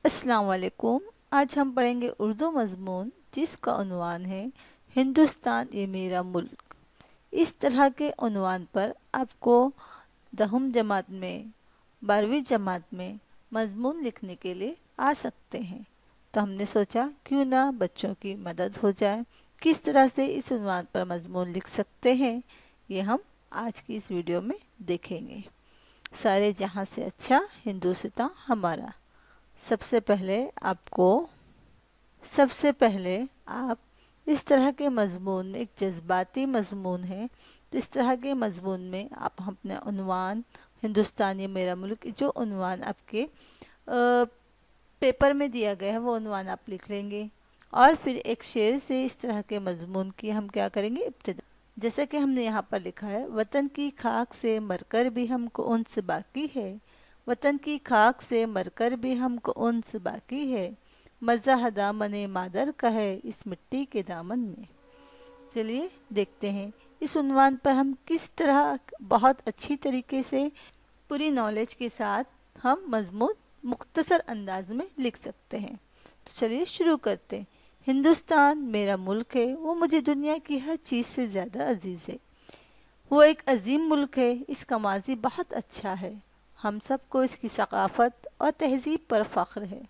अस्सलाम वालेकुम। आज हम पढ़ेंगे उर्दू मज़मून जिसका उन्वान है हिंदुस्तान ये मेरा मुल्क। इस तरह के उन्वान पर आपको दहम जमात में 12वीं जमात में मज़मून लिखने के लिए आ सकते हैं, तो हमने सोचा क्यों ना बच्चों की मदद हो जाए। किस तरह से इस उन्वान पर मज़मून लिख सकते हैं ये हम आज की इस वीडियो में देखेंगे। सारे जहां से अच्छा हिंदुस्तान हमारा। सबसे पहले आप इस तरह के मज़मून में, एक जज्बाती मज़मून है, तो इस तरह के मज़मून में आप अपना उन्वान हिंदुस्तान ये मेरा मुल्क, जो उन्वान आपके पेपर में दिया गया है वो उन्वान आप लिख लेंगे। और फिर एक शेर से इस तरह के मज़मून की हम क्या करेंगे, इब्तिदा। जैसे कि हमने यहाँ पर लिखा है, वतन की खाक से मरकर भी हमको उनस बाकी है, वतन की खाक से मरकर भी हमको उनस बाकी है, मज़ा दामने मादर का है इस मिट्टी के दामन में। चलिए देखते हैं इस उन्वान पर हम किस तरह बहुत अच्छी तरीके से पूरी नॉलेज के साथ हम मज़मून मुख्तसर अंदाज में लिख सकते हैं। तो चलिए शुरू करते हैं। हिंदुस्तान मेरा मुल्क है, वो मुझे दुनिया की हर चीज़ से ज़्यादा अजीज़ है। वो एक अजीम मुल्क है, इसका माजी बहुत अच्छा है। हम सबको इसकी सकाफ़त और तहज़ीब पर फ़ख्र है।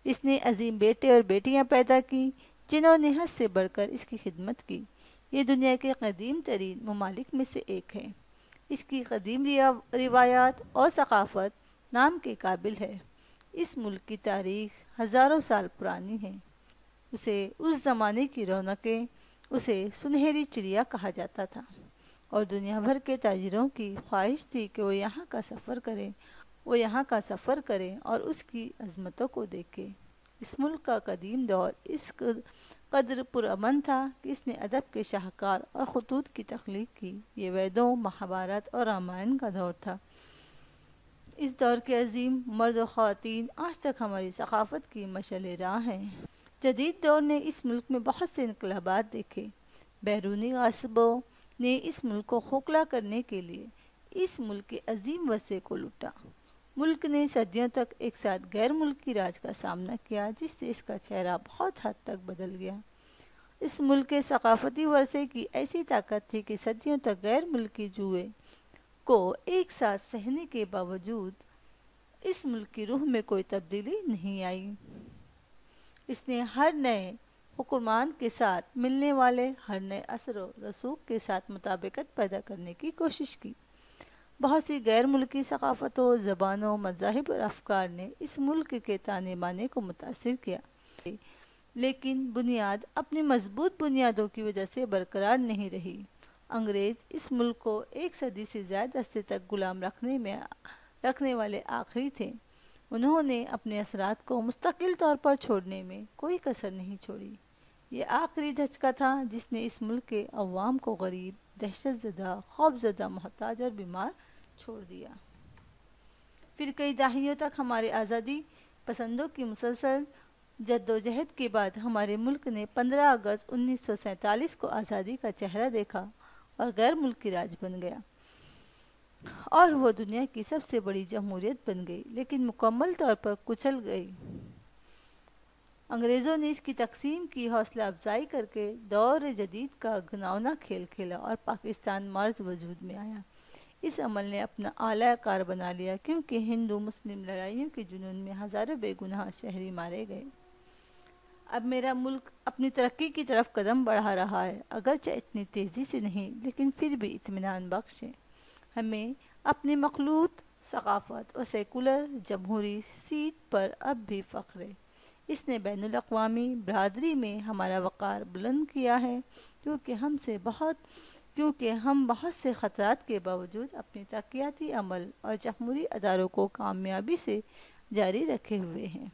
इसने अजीम बेटे और बेटियां पैदा की जिन्होंने हद से बढ़कर इसकी खिदमत की। ये दुनिया के कदीम तरीन ममालिक में से एक है। इसकी कदीम रिवायात और सकाफ़त नाम के काबिल है। इस मुल्क की तारीख़ हज़ारों साल पुरानी है। उसे उस ज़माने की रौनकें, उसे सुनहरी चिड़िया कहा जाता था, और दुनिया भर के ताजिरों की ख्वाहिश थी कि वो यहाँ का सफ़र करें और उसकी अज़मतों को देखें। इस मुल्क का कदीम दौर इस कदर पुरअमन था कि इसने अदब के शाहकार और खतूत की तख्लीक की। ये वेदों, महाभारत और रामायण का दौर था। इस दौर के अजीम मर्द और ख़वातीन आज तक हमारी सकाफ़त की मशअल राह हैं। जदीद दौर ने इस मुल्क में बहुत से इनकलाबात देखे। बैरूनी गासिबों ने इस मुल्क को खोखला करने के लिए इस मुल्क के अजीम वरसे को लूटा। मुल्क ने सदियों तक एक साथ गैर मुल्की राज का सामना किया, जिससे इसका चेहरा बहुत हद तक बदल गया। इस मुल्क के सकाफती वरसे की ऐसी ताकत थी कि सदियों तक गैर मुल्की जुए को एक साथ सहने के बावजूद इस मुल्क की रूह में कोई तब्दीली नहीं आई। इसने हर नए हुक्मरान के साथ मिलने वाले हर नए असर व रसूख के साथ मुताबिकत पैदा करने की कोशिश की। बहुत सी गैर मुल्की सकाफ़तों, ज़बानों, मज़ाहिब और अफकार ने इस मुल्क के ताने बाने को मुतासिर किया, लेकिन बुनियाद अपनी मजबूत बुनियादों की वजह से बरकरार नहीं रही। अंग्रेज़ इस मुल्क को एक सदी से ज़्यादा अरसे तक गुलाम रखने वाले आखिरी थे। उन्होंने अपने असरात को मुस्तकिल तौर पर छोड़ने में कोई कसर नहीं छोड़ी। ये आखिरी धचका था जिसने इस मुल्क के अवाम को गरीब, दहशतज़दा, खौफज़दा, मोहताज और बीमार छोड़ दिया। फिर कई दहाइयों तक हमारे आज़ादी पसंदों की मुसलसल जद्दोजहद के बाद हमारे मुल्क ने 15 अगस्त 1947 को आज़ादी का चेहरा देखा और गैर मुल्की राज बन गया, और वो दुनिया की सबसे बड़ी जमहूरियत बन गई, लेकिन मुकम्मल तौर पर कुचल गई। अंग्रेज़ों ने इसकी तकसीम की हौसला अफजाई करके दौर जदीद का घिनौना खेल खेला और पाकिस्तान मर्ज वजूद में आया। इस अमल ने अपना आला कार बना लिया, क्योंकि हिंदू मुस्लिम लड़ाइयों के जुनून में हज़ारों बेगुनाह शहरी मारे गए। अब मेरा मुल्क अपनी तरक्की की तरफ कदम बढ़ा रहा है, अगरचे इतनी तेज़ी से नहीं, लेकिन फिर भी इत्मीनान बख्श है। हमें अपनी मखलूत सकाफ़त और सेकुलर जमहूरी सीट पर अब भी फ़ख्र है। इसने बैनुल अक़वामी बरादरी में हमारा वक़ार बुलंद किया है, क्योंकि हम बहुत से ख़तरात के बावजूद अपने तरक्याती अमल और जमहूरी अदारों को कामयाबी से जारी रखे हुए हैं।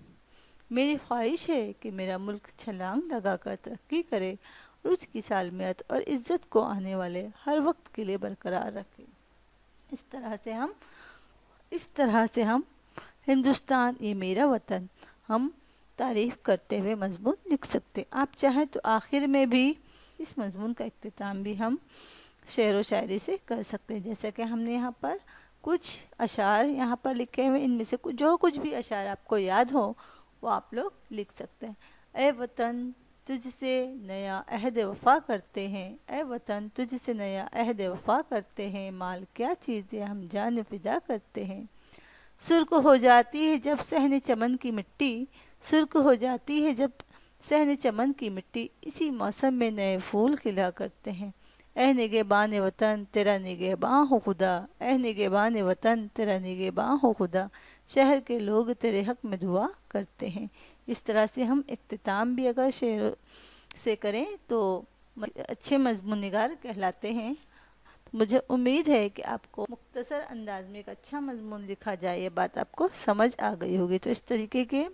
मेरी ख्वाहिश है कि मेरा मुल्क छलांग लगाकर तरक्की करे और उसकी सालमियत और इज़्ज़त को आने वाले हर वक्त के लिए बरकरार रखे। इस तरह से हम हिंदुस्तान ये मेरा वतन हम तारीफ़ करते हुए मज़मून लिख सकते। आप चाहें तो आखिर में भी इस मज़मून का इख्तिताम भी हम शेर व शायरी से कर सकते हैं। जैसे कि हमने यहाँ पर कुछ अशार यहाँ पर लिखे हुए, इनमें से जो कुछ भी अशार आपको याद हो वो आप लोग लिख सकते हैं। ए वतन तुझसे नया अहद वफ़ा करते हैं, ए वतन तुझसे नया अहद वफ़ा करते हैं, माल क्या चीज़ें हम जान फिदा करते हैं। सुर्ख हो जाती है जब सहने चमन की मिट्टी, सुर्ख हो जाती है जब सहने चमन की मिट्टी, इसी मौसम में नए फूल खिला करते हैं। ऐ निगहबान वतन तेरा निगहबान हो खुदा, ऐ निगहबान वतन तेरा निगहबान हो खुदा, शहर के लोग तेरे हक में दुआ करते हैं। इस तरह से हम इख्तिताम भी अगर शेर से करें तो अच्छे मज़मून निगार कहलाते हैं। मुझे उम्मीद है कि आपको मुख्तसर अंदाज में एक अच्छा मज़मून लिखा जाए, ये बात आपको समझ आ गई होगी। तो इस तरीके के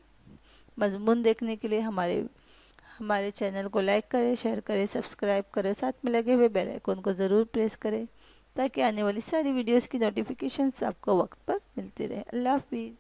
मज़मून देखने के लिए हमारे चैनल को लाइक करें, शेयर करें, सब्सक्राइब करें, साथ में लगे हुए बेल आइकन को ज़रूर प्रेस करें ताकि आने वाली सारी वीडियोस की नोटिफिकेशंस आपको वक्त पर मिलती रहे। अल्लाह हाफिज़।